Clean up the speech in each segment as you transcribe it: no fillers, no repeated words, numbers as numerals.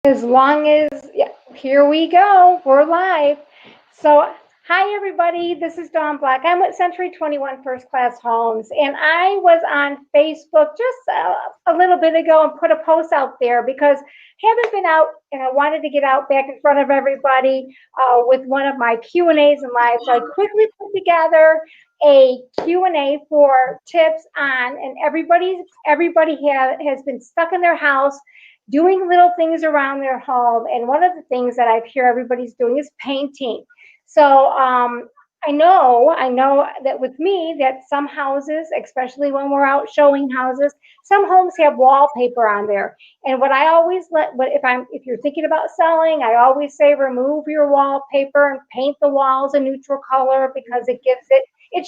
As long as, yeah, here we go. We're live. So, hi everybody. This is Dawn Black. I'm with Century 21 First Class Homes, and I was on Facebook just a little bit ago and put a post out there because I haven't been out, and I wanted to get out back in front of everybody with one of my Q&As and live. So I quickly put together a Q&A for tips on, and everybody has been stuck in their house doing little things around their home. And one of the things that I hear everybody's doing is painting. So I know that with me, that some houses, especially when we're out showing houses, some homes have wallpaper on there. And what I always if you're thinking about selling, I always say remove your wallpaper and paint the walls a neutral color because it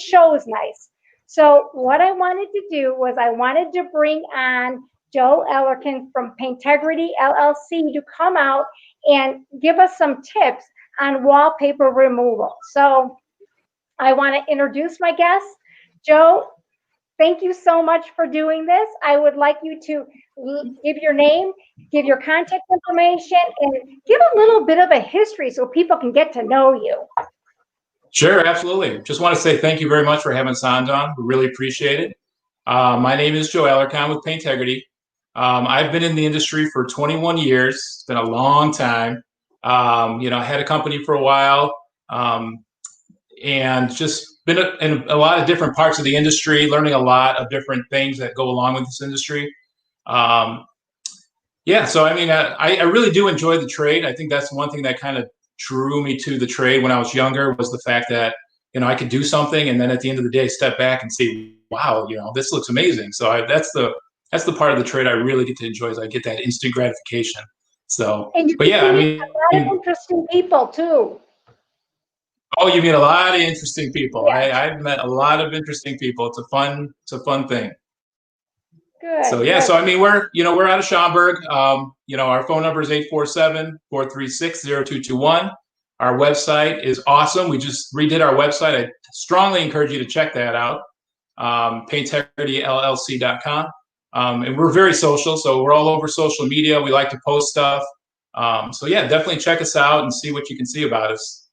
shows nice. So what I wanted to do was I wanted to bring on Joe Alarcon from Paintegrity LLC to come out and give us some tips on wallpaper removal. So I want to introduce my guest. Joe, thank you so much for doing this. I would like you to give your name, give your contact information, and give a little bit of a history so people can get to know you. Sure, absolutely. Just want to say thank you very much for having us on, Dawn. We really appreciate it. My name is Joe Alarcon with Paintegrity. I've been in the industry for 21 years. It's been a long time. I had a company for a while and just been in a lot of different parts of the industry, learning a lot of different things that go along with this industry. So I mean, I really do enjoy the trade. I think that's one thing that kind of drew me to the trade when I was younger was the fact that, I could do something and then at the end of the day, step back and say, wow, this looks amazing. So that's the part of the trade I really get to enjoy is I get that instant gratification. So, but yeah, I mean, a lot of interesting people too. Oh, you meet a lot of interesting people. Yeah. I've met a lot of interesting people. It's a fun thing. Good. So yeah, so I mean, we're out of Schaumburg. Our phone number is 847-436-0221. Our website is awesome. We just redid our website. I strongly encourage you to check that out. PaintegrityLLC.com. And we're very social, so we're all over social media. We like to post stuff. So yeah, definitely check us out and see what you can see about us.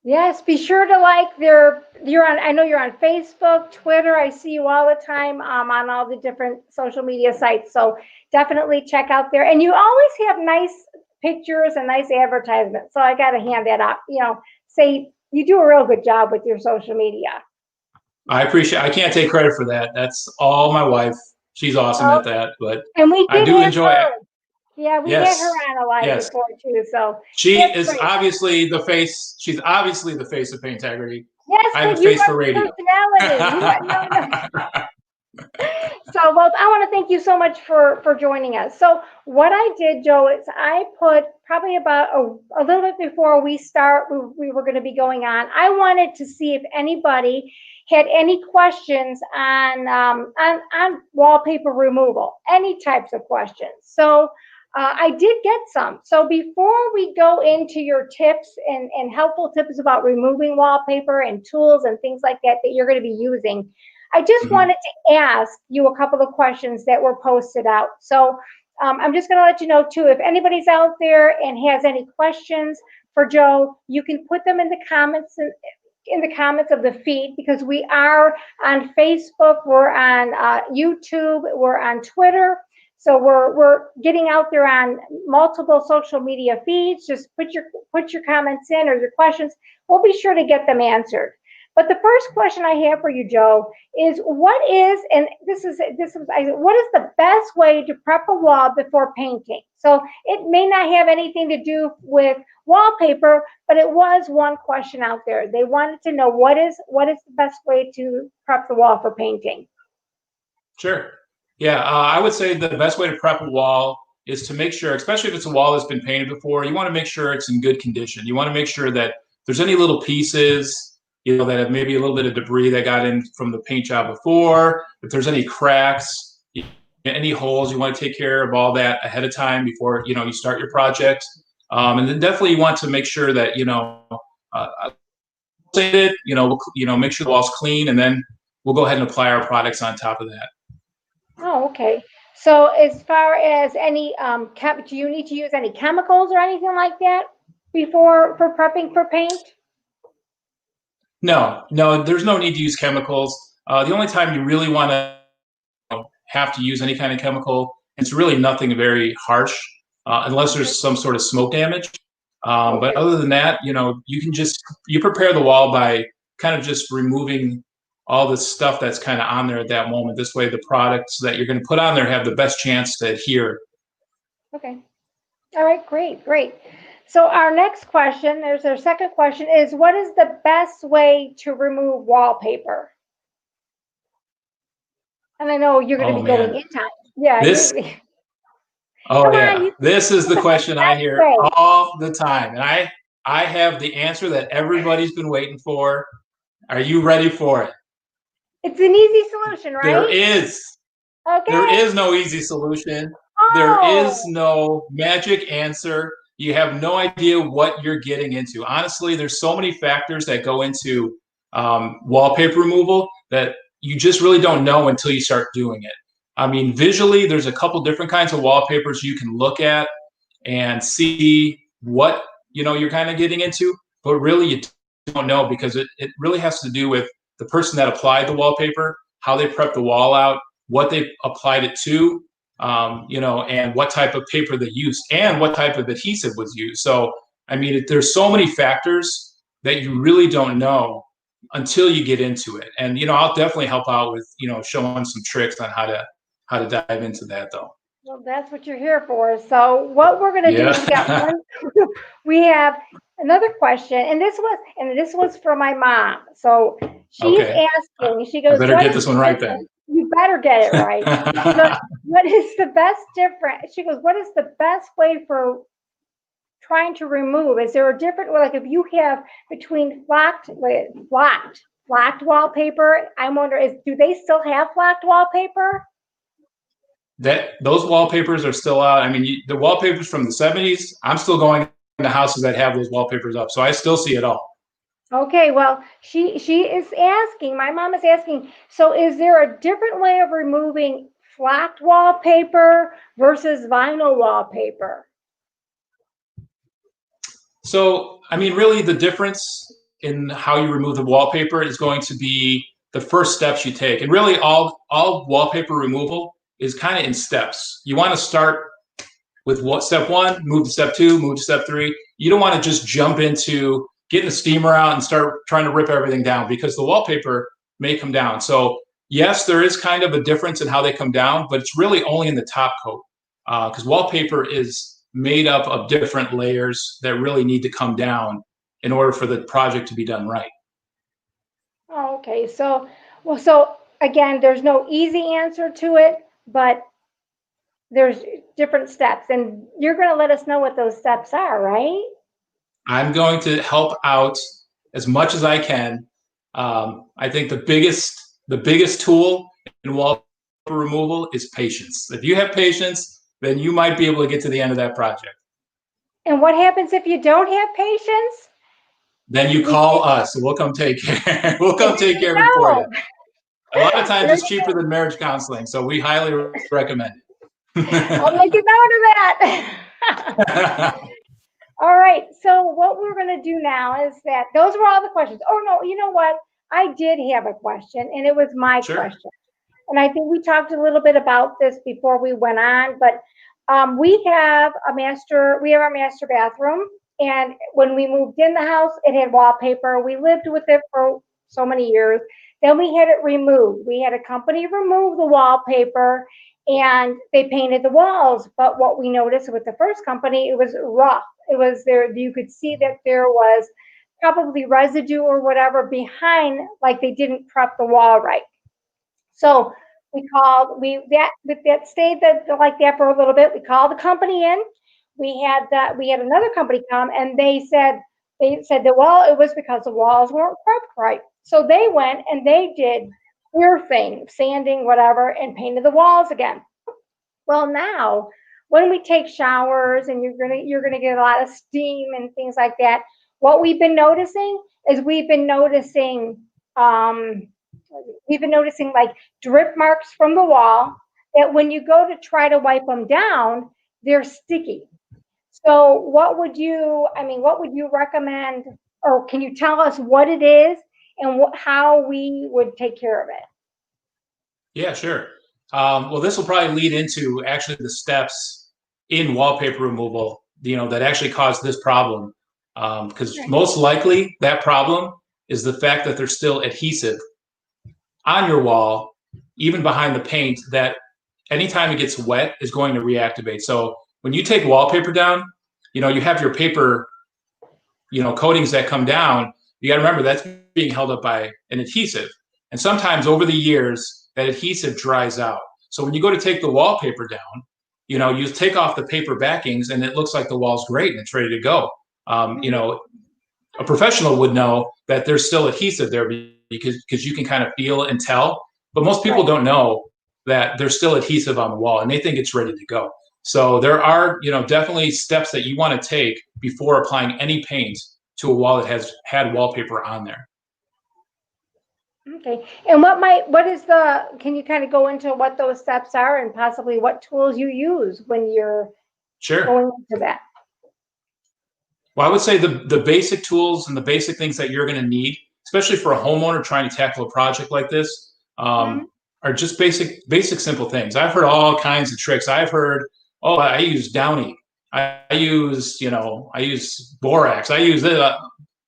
Yes, be sure to like I know you're on Facebook, Twitter. I see you all the time on all the different social media sites. So definitely check out there. And you always have nice pictures and nice advertisements. So I got to hand that out. Say you do a real good job with your social media. I appreciate. I can't take credit for that. That's all my wife. She's awesome at that. But I do enjoy it. Yeah, we had her on a live before too. So she is obviously the face. She's obviously the face of Paintegrity. Yes, I have a face for radio. So, well, I want to thank you so much for joining us. So what I did, Joe, is I put probably about a little bit before we were going to be going on. I wanted to see if anybody had any questions on wallpaper removal, any types of questions. So I did get some. So before we go into your tips and helpful tips about removing wallpaper and tools and things like that you're going to be using, I just wanted to ask you a couple of questions that were posted out. So I'm just going to let you know too, if anybody's out there and has any questions for Joe, you can put them in the comments of the feed, because we are on Facebook, we're on YouTube, we're on Twitter. So we're getting out there on multiple social media feeds. Just put your comments in or your questions. We'll be sure to get them answered. But the first question I have for you, Joe, is what is the best way to prep a wall before painting? So it may not have anything to do with wallpaper, but it was one question out there. They wanted to know what is the best way to prep the wall for painting. Sure. Yeah, I would say the best way to prep a wall is to make sure, especially if it's a wall that's been painted before, you want to make sure it's in good condition. You want to make sure that there's any little pieces, that have maybe a little bit of debris that got in from the paint job before. If there's any cracks, any holes, you want to take care of all that ahead of time before, you start your project. And then definitely you want to make sure that, make sure the wall's clean, and then we'll go ahead and apply our products on top of that. Oh, okay. So as far as any, do you need to use any chemicals or anything like that for prepping for paint? No, no, there's no need to use chemicals. The only time you really want to have to use any kind of chemical, it's really nothing very harsh, unless there's some sort of smoke damage. But Okay. other than that, you can you prepare the wall by kind of just removing all the stuff that's kind of on there at that moment. This way, the products that you're going to put on there have the best chance to adhere. Okay. All right, great, great. So our next question, there's our second question, is what is the best way to remove wallpaper? And I know you're going to Oh be going man, in time. Yeah, this. you Oh come on, yeah, you this is what's the the question I best hear way? all the time, and I have the answer that everybody's been waiting for. Are you ready for it? It's an easy solution, There right? is. There Okay. is no easy solution. There is Oh, no magic answer. You have no idea what you're getting into. Honestly, there's so many factors that go into wallpaper removal that you just really don't know until you start doing it. I mean, visually, there's a couple different kinds of wallpapers you can look at and see what you're kind of getting into, but really you don't know because it really has to do with the person that applied the wallpaper, how they prepped the wall out, what they applied it to, and what type of paper they used and what type of adhesive was used. So I mean, there's so many factors that you really don't know until you get into it. And I'll definitely help out with showing some tricks on how to dive into that though. well, that's what you're here for. So what we're going to do is we got Yeah. one, we have another question, and this was for my mom. So she's Okay. asking, she I goes, better what get is this one right then. different? You better get it right. She goes, what is the best different? She goes, what is the best way for trying to remove? Is there a different, like if you have between flocked wallpaper, I wonder, do they still have flocked wallpaper? That those wallpapers are still out. I mean, the wallpapers from the 70s, I'm still going into houses that have those wallpapers up, so I still see it all. Okay, well, she is asking, my mom is asking, so is there a different way of removing flocked wallpaper versus vinyl wallpaper? So, I mean, really, the difference in how you remove the wallpaper is going to be the first steps you take. And really, all wallpaper removal is kind of in steps. You want to start with step one, move to step two, move to step three. You don't want to just jump into getting the steamer out and start trying to rip everything down because the wallpaper may come down. So yes, there is kind of a difference in how they come down, but it's really only in the top coat because wallpaper is made up of different layers that really need to come down in order for the project to be done right. Oh, okay, so again, there's no easy answer to it, but there's different steps, and you're going to let us know what those steps are, right? I'm going to help out as much as I can. I think the biggest tool in wallpaper removal is patience. If you have patience, then you might be able to get to the end of that project. And what happens if you don't have patience? Then you We call us, and we'll come take care. We'll There come take you care of it for you. go. A lot of times, There it's you cheaper than marriage counseling, so we highly recommend go. I'll it. make a note of that. All right. So what we're going to do now is that those were all the questions. Oh no, you know what? I did have a question, and it was my Sure. question. And I think we talked a little bit about this before we went on, but we have our master bathroom, and when we moved in the house, it had wallpaper. We lived with it for so many years. Then we had it removed. We had a company remove the wallpaper, and they painted the walls. But what we noticed with the first company, it was rough. It was there. You could see that there was probably residue or whatever behind, like they didn't prep the wall right. So that stayed like that for a little bit. We called the company in. We had another company come, and they said that, well, it was because the walls weren't prepped right. So they went and they did their thing, sanding, whatever, and painted the walls again. Well, now when we take showers and you're gonna get a lot of steam and things like that, what um, we've been noticing like drip marks from the wall that when you go to try to wipe them down, they're sticky. So what would you, what would you recommend, or can you tell us what it is and how we would take care of it? Yeah, sure. Well, this will probably lead into actually the steps in wallpaper removal, that actually cause this problem. Because most likely that problem is the fact that there's still adhesive on your wall, even behind the paint, that anytime it gets wet is going to reactivate. So when you take wallpaper down, you have your paper, coatings that come down. You got to remember that's being held up by an adhesive. And sometimes over the years, that adhesive dries out. So when you go to take the wallpaper down, you take off the paper backings and it looks like the wall's great and it's ready to go. A professional would know that there's still adhesive there because you can kind of feel and tell. But most people don't know that there's still adhesive on the wall and they think it's ready to go. So there are, definitely steps that you want to take before applying any paint to a wall that has had wallpaper on there. Okay. And can you kind of go into what those steps are and possibly what tools you use when you're going into that? Well, I would say the basic tools and the basic things that you're going to need, especially for a homeowner trying to tackle a project like this, are just basic, simple things. I've heard all kinds of tricks. I've heard, I use Downy. I use borax. I use it.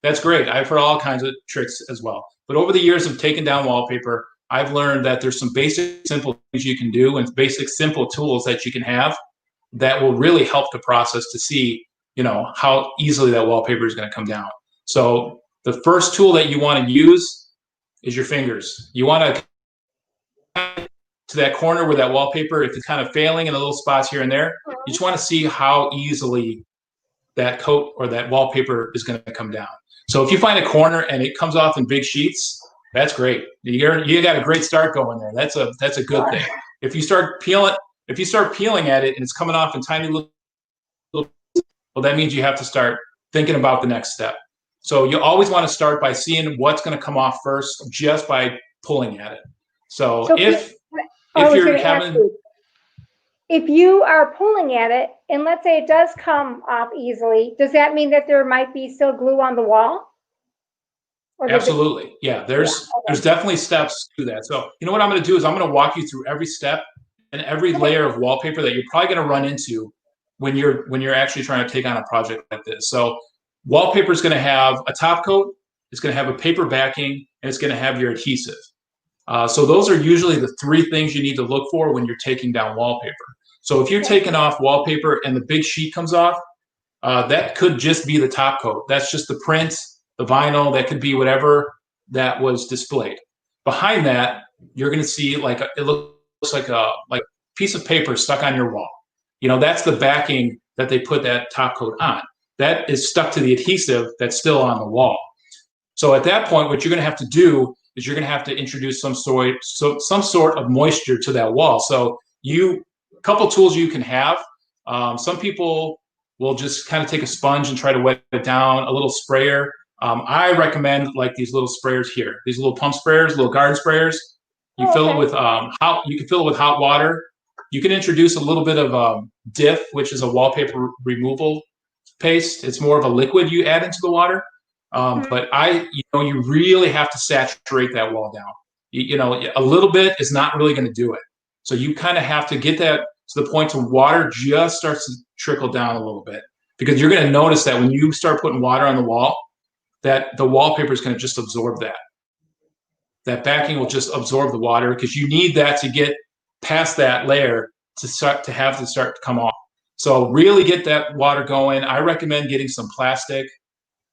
That's great. I've heard all kinds of tricks as well. But over the years of taking down wallpaper, I've learned that there's some basic, simple things you can do and basic, simple tools that you can have that will really help the process to see, how easily that wallpaper is going to come down. So the first tool that you want to use is your fingers. You want to that corner where that wallpaper, if it's kind of failing in the little spots here and there, you just want to see how easily that coat or that wallpaper is going to come down. So if you find a corner and it comes off in big sheets, that's great. You got a great start going there. That's a good thing. If you start peeling at it and it's coming off in tiny little, well, that means you have to start thinking about the next step. So you always want to start by seeing what's going to come off first, just by pulling at it. So if you're having, if you are pulling at it, and let's say it does come off easily, does that mean that there might be still glue on the wall? Absolutely. Yeah, there's definitely steps to that. So what I'm going to do is I'm going to walk you through every step and every layer of wallpaper that you're probably going to run into when you're actually trying to take on a project like this. So wallpaper is going to have a top coat, it's going to have a paper backing, and it's going to have your adhesive. So those are usually the three things you need to look for when you're taking down wallpaper. So if you're taking off wallpaper and the big sheet comes off, that could just be the top coat. That's just the print, the vinyl, that could be whatever that was displayed. Behind that, you're going to see it looks like a piece of paper stuck on your wall. That's the backing that they put that top coat on. That is stuck to the adhesive that's still on the wall. So at that point, what you're going to have to do is you're going to have to introduce some sort of moisture to that wall. So a couple tools you can have. Some people will just kind of take a sponge and try to wet it down, a little sprayer. I recommend these little sprayers here, these little pump sprayers, little garden sprayers. You fill it with you can fill it with hot water. You can introduce a little bit of diff, which is a wallpaper removal paste. It's more of a liquid you add into the water. But you really have to saturate that wall down. A little bit is not really going to do it. So you kind of have to get that to the point where water just starts to trickle down a little bit, because you're going to notice that when you start putting water on the wall, that the wallpaper is going to just absorb that. That backing will just absorb the water, because you need that to get past that layer to start to come off. So really get that water going. I recommend getting some plastic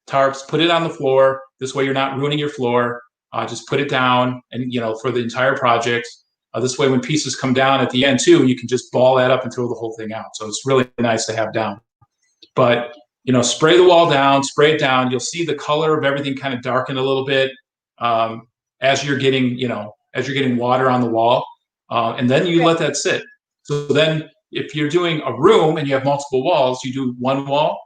tarps, put it on the floor. This way you're not ruining your floor. Just put it down, and for the entire project. This way when pieces come down at the end too, you can just ball that up and throw the whole thing out. So it's really nice to have down. But spray the wall down, spray it down. You'll see the color of everything kind of darken a little bit as you're getting water on the wall. And then you let that sit. So then if you're doing a room and you have multiple walls, you do one wall,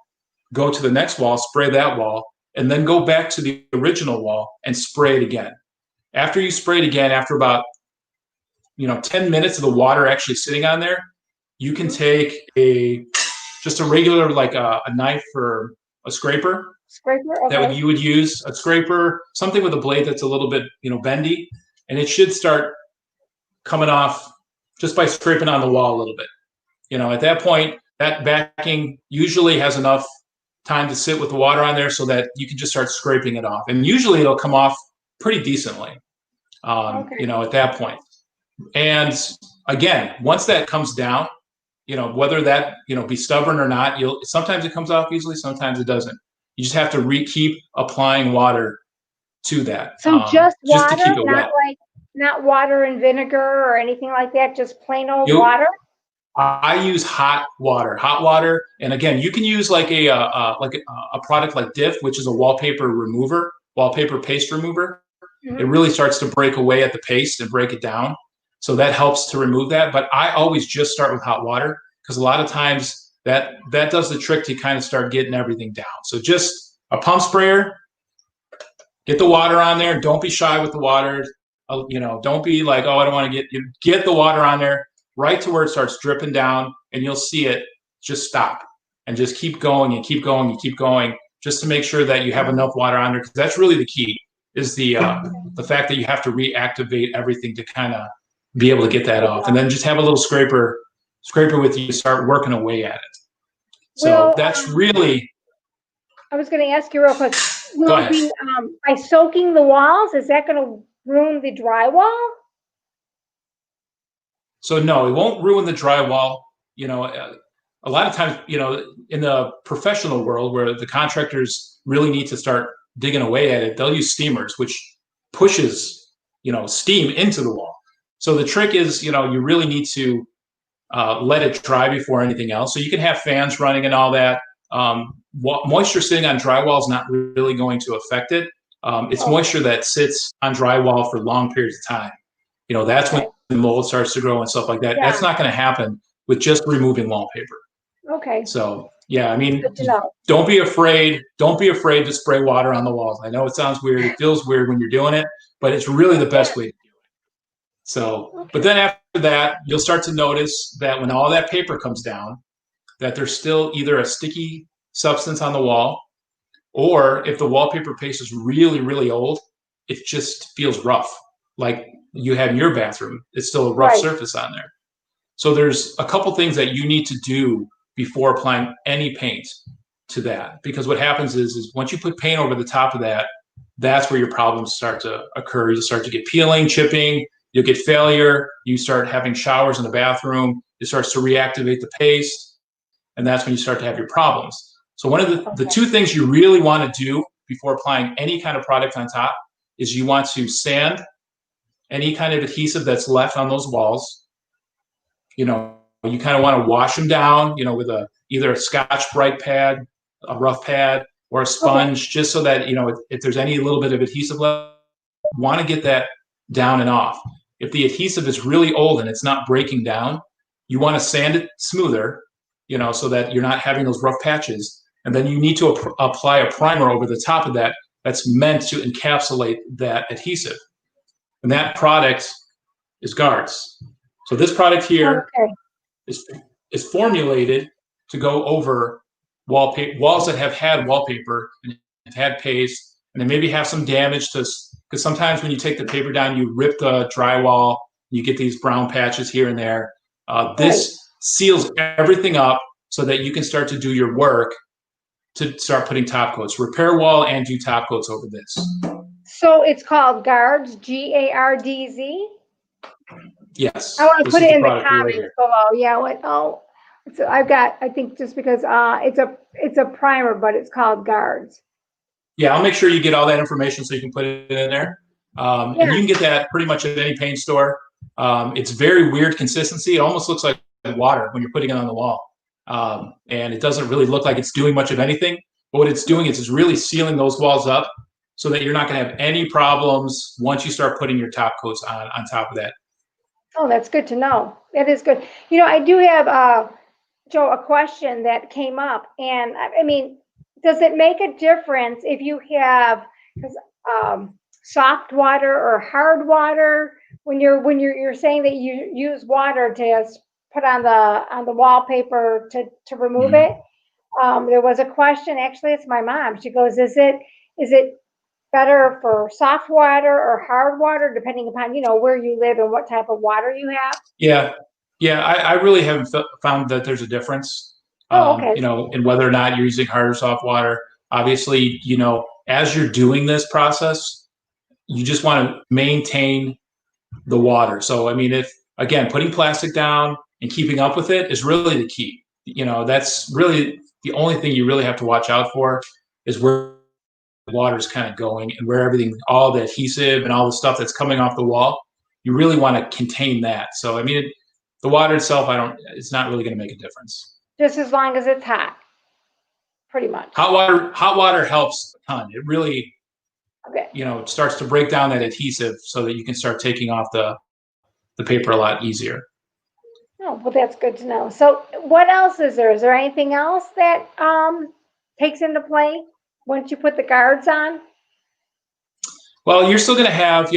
go to the next wall, spray that wall, and then go back to the original wall and spray it again. After you spray it again, after about 10 minutes of the water actually sitting on there, you can take just a regular, like a knife or a scraper. Scraper, okay. That you would use a scraper, something with a blade that's a little bit, bendy, and it should start coming off just by scraping on the wall a little bit. At that point, that backing usually has enough time to sit with the water on there so that you can just start scraping it off. And usually it'll come off pretty decently, at that point. And again, once that comes down, whether that, be stubborn or not, sometimes it comes off easily, sometimes it doesn't. You just have to keep applying water to that. So just water, to keep it wet. Not water and vinegar or anything like that, just plain old water? I use hot water. And again, you can use like a product like Diff, which is a wallpaper paste remover. Mm-hmm. It really starts to break away at the paste and break it down. So that helps to remove that. But I always just start with hot water because a lot of times that does the trick to kind of start getting everything down. So just a pump sprayer, get the water on there. Don't be shy with the water. Don't be like, oh, I don't want to get the water on there right to where it starts dripping down, and you'll see it just stop and just keep going and keep going and keep going just to make sure that you have enough water on there, because that's really the key, is the fact that you have to reactivate everything to kind of be able to get that off. And then just have a little scraper with you, start working away at it. So that's really... I was going to ask you real quick. By soaking the walls, is that going to ruin the drywall? So no, it won't ruin the drywall. A lot of times, in the professional world where the contractors really need to start digging away at it, they'll use steamers, which pushes, steam into the wall. So the trick is, you really need to let it dry before anything else. So you can have fans running and all that. Moisture sitting on drywall is not really going to affect it. It's moisture that sits on drywall for long periods of time. That's when the mold starts to grow and stuff like that. Yeah. That's not going to happen with just removing wallpaper. Okay. So yeah, I mean, don't be afraid. Don't be afraid to spray water on the walls. I know it sounds weird. It feels weird when you're doing it, but it's really the best way to do it. So, but then after that, you'll start to notice that when all that paper comes down, that there's still either a sticky substance on the wall, or if the wallpaper paste is really, really old, it just feels rough. Like you have in your bathroom, it's still a rough surface on there. So there's a couple things that you need to do before applying any paint to that, because what happens is once you put paint over the top of that, that's where your problems start to occur. You start to get peeling, chipping, you'll get failure, you start having showers in the bathroom, it starts to reactivate the paste, and that's when you start to have your problems. So one of the two things you really want to do before applying any kind of product on top is you want to sand any kind of adhesive that's left on those walls. You kind of want to wash them down, with either a Scotch-Brite pad, a rough pad, or a sponge, just so that, if there's any little bit of adhesive left, you want to get that down and off. If the adhesive is really old and it's not breaking down, you want to sand it smoother, so that you're not having those rough patches. And then you need to apply a primer over the top of that that's meant to encapsulate that adhesive. And that product is Guards. So this product here is formulated to go over walls that have had wallpaper and have had paste, and they maybe have some damage because sometimes when you take the paper down, you rip the drywall, you get these brown patches here and there. This seals everything up so that you can start to do your work to start putting top coats, repair wall and do top coats over this. So it's called Guards, Gardz? Yes. I want to put it in the comments below. Yeah. So I think just because it's a primer, but it's called Guards. Yeah, I'll make sure you get all that information so you can put it in there. And you can get that pretty much at any paint store. It's very weird consistency. It almost looks like water when you're putting it on the wall. And it doesn't really look like it's doing much of anything. But what it's doing is it's really sealing those walls up so that you're not going to have any problems once you start putting your top coats on top of that. Oh, that's good to know. That is good. I do have, Joe, a question that came up. And I mean, does it make a difference if you have soft water or hard water You're saying that you use water to put on the wallpaper to remove Mhm. it. There was a question, actually, it's my mom. She goes, is it better for soft water or hard water, depending upon, where you live and what type of water you have? Yeah, yeah. I really haven't found that there's a difference, Oh, okay. in whether or not you're using hard or soft water. Obviously, as you're doing this process, you just want to maintain the water. So, I mean, if again, putting plastic down and keeping up with it is really the key. That's really the only thing you really have to watch out for is where the water is kind of going and where everything, all the adhesive and all the stuff that's coming off the wall, you really want to contain that. So, I mean, the water itself, it's not really going to make a difference. Just as long as it's hot, pretty much. Hot water helps a ton. It really, Okay. starts to break down that adhesive so that you can start taking off the paper a lot easier. Oh, well, that's good to know. So what else is there? Is there anything else that takes into play once you put the guards on? Well, you're still going to have,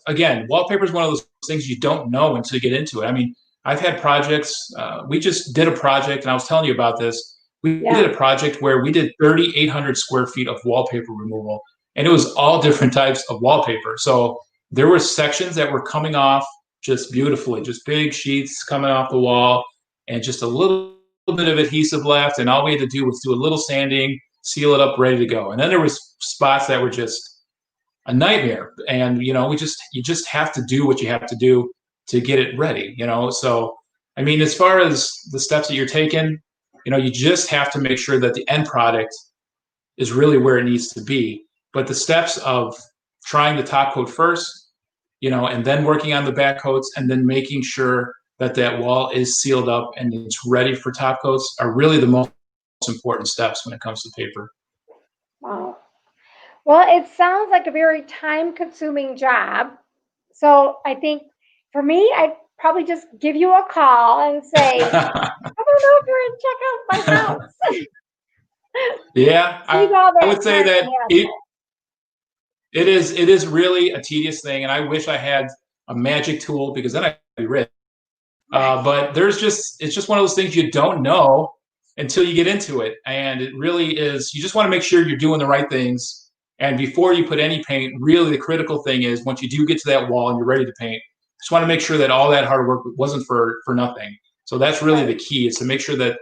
again, wallpaper is one of those things you don't know until you get into it. I mean, I've had projects. We just did a project, and I was telling you about this. We Yeah. did a project where we did 3,800 square feet of wallpaper removal, and it was all different types of wallpaper. So there were sections that were coming off just beautifully, just big sheets coming off the wall, and just a little bit of adhesive left. And all we had to do was do a little sanding, seal it up, ready to go. And then there was spots that were just a nightmare. And you just have to do what you have to do to get it ready. So I mean, as far as the steps that you're taking, you just have to make sure that the end product is really where it needs to be. But the steps of trying the top coat first, and then working on the back coats, and then making sure that that wall is sealed up and it's ready for top coats are really the most important steps when it comes to paper. Wow. Well, it sounds like a very time-consuming job. So I think for me, I'd probably just give you a call and say, come on over and check out my house. Yeah, Leave I, all I that would say time that and hassle. it is really a tedious thing, and I wish I had a magic tool because then I'd be rich. Right. But it's just one of those things you don't know until you get into it, and it really is. You just want to make sure you're doing the right things, and before you put any paint, really the critical thing is once you do get to that wall and you're ready to paint, just want to make sure that all that hard work wasn't for nothing. So that's really Right. the key is to make sure that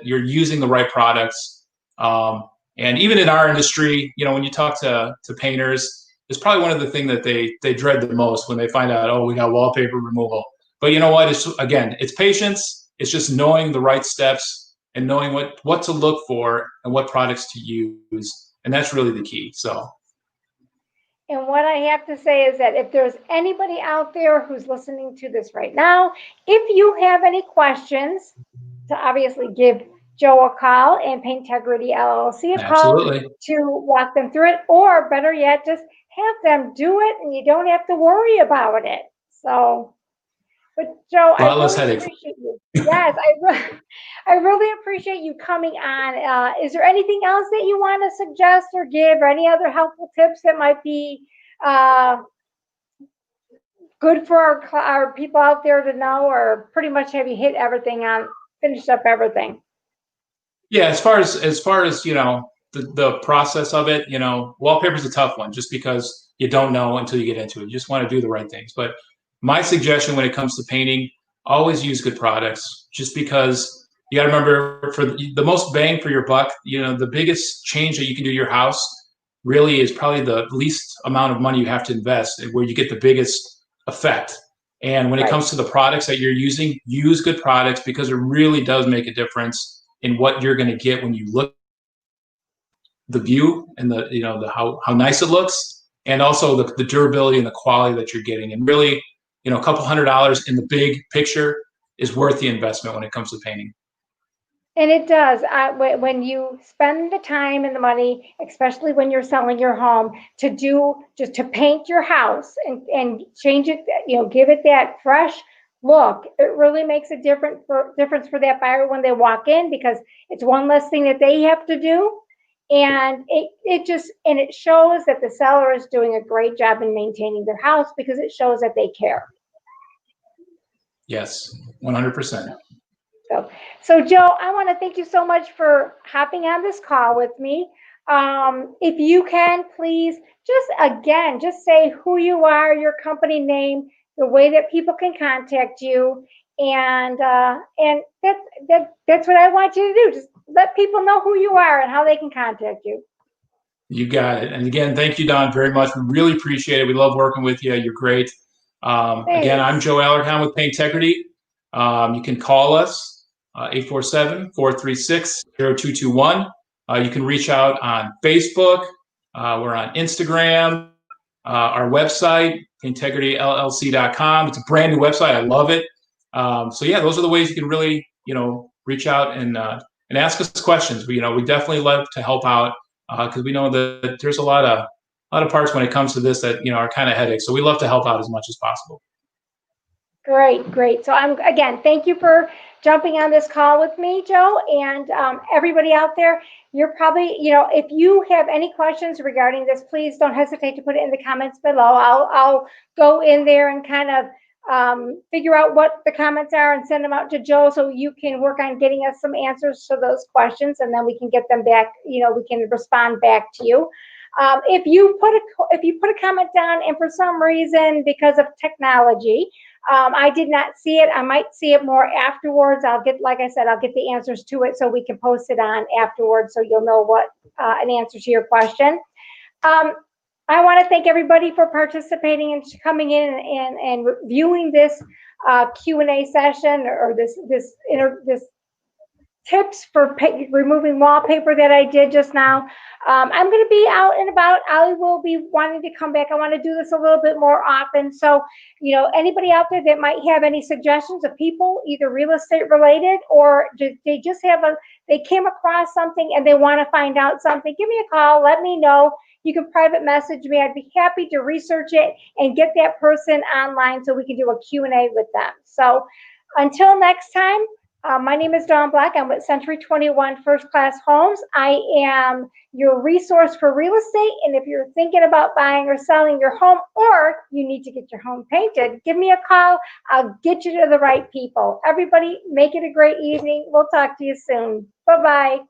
you're using the right products. Um, and even in our industry, when you talk to painters, it's probably one of the things that they dread the most when they find out, oh, we got wallpaper removal. But you know what? It's patience. It's just knowing the right steps and knowing what to look for and what products to use, and that's really the key. So And what I have to say is that if there's anybody out there who's listening to this right now, if you have any questions, to obviously give Joe a call and Paintegrity LLC a call absolutely. to walk them through it, or better yet, just have them do it and you don't have to worry about it. So, but Joe, A I lot less really headache. appreciate you. Yes, I really appreciate you coming on. Is there anything else that you want to suggest or give, or any other helpful tips that might be uh, good for our people out there to know, or pretty much have you hit everything on, finished up everything? Yeah, as far as the process of it, wallpaper's a tough one just because you don't know until you get into it. You just want to do the right things. But my suggestion when it comes to painting, always use good products. Just because you got to remember for the most bang for your buck, the biggest change that you can do to your house really is probably the least amount of money you have to invest, and where you get the biggest effect. And when it Right. comes to the products that you're using, use good products because it really does make a difference in what you're going to get when you look the view and the how nice it looks, and also the durability and the quality that you're getting. And really, a couple $100 in the big picture is worth the investment when it comes to painting. And it does. When you spend the time and the money, especially when you're selling your home, just to paint your house and change it, give it that fresh look, it really makes a difference for that buyer when they walk in, because it's one less thing that they have to do. And it shows that the seller is doing a great job in maintaining their house, because it shows that they care. Yes, 100%. So Joe, I want to thank you so much for hopping on this call with me. If you can, please just say who you are, your company name, the way that people can contact you, and that's what I want you to do. Just let people know who you are and how they can contact you. You got it. And again, thank you, Don, very much. We really appreciate it. We love working with you. You're great. Again, I'm Joe Alarcon with Paintegrity. You can call us 847-436-0221. You can reach out on Facebook. We're on Instagram. Our website, PaintegrityLLC.com. It's a brand new website. I love it. So yeah, those are the ways you can really, reach out and ask us questions. We definitely love to help out because we know that there's a lot of parts when it comes to this that are kind of headaches. So we love to help out as much as possible. Great. So thank you for jumping on this call with me, Joe, and everybody out there. You're probably, if you have any questions regarding this, please don't hesitate to put it in the comments below. I'll go in there and kind of figure out what the comments are and send them out to Joe so you can work on getting us some answers to those questions, and then we can get them back. We can respond back to you. If you put a comment down and for some reason because of technology, I did not see it. I might see it more afterwards. Like I said, I'll get the answers to it so we can post it on afterwards so you'll know what an answer to your question. I want to thank everybody for participating and coming in and viewing this Q&A session or this tips for removing wallpaper that I did just now. I'm going to be out and about. I will be wanting to come back. I want to do this a little bit more often. So, anybody out there that might have any suggestions of people, either real estate related or they just they came across something and they want to find out something, give me a call. Let me know. You can private message me. I'd be happy to research it and get that person online so we can do a Q&A with them. So until next time, my name is Dawn Black. I'm with Century 21 First Class Homes. I am your resource for real estate. And if you're thinking about buying or selling your home, or you need to get your home painted, give me a call. I'll get you to the right people. Everybody, make it a great evening. We'll talk to you soon. Bye-bye.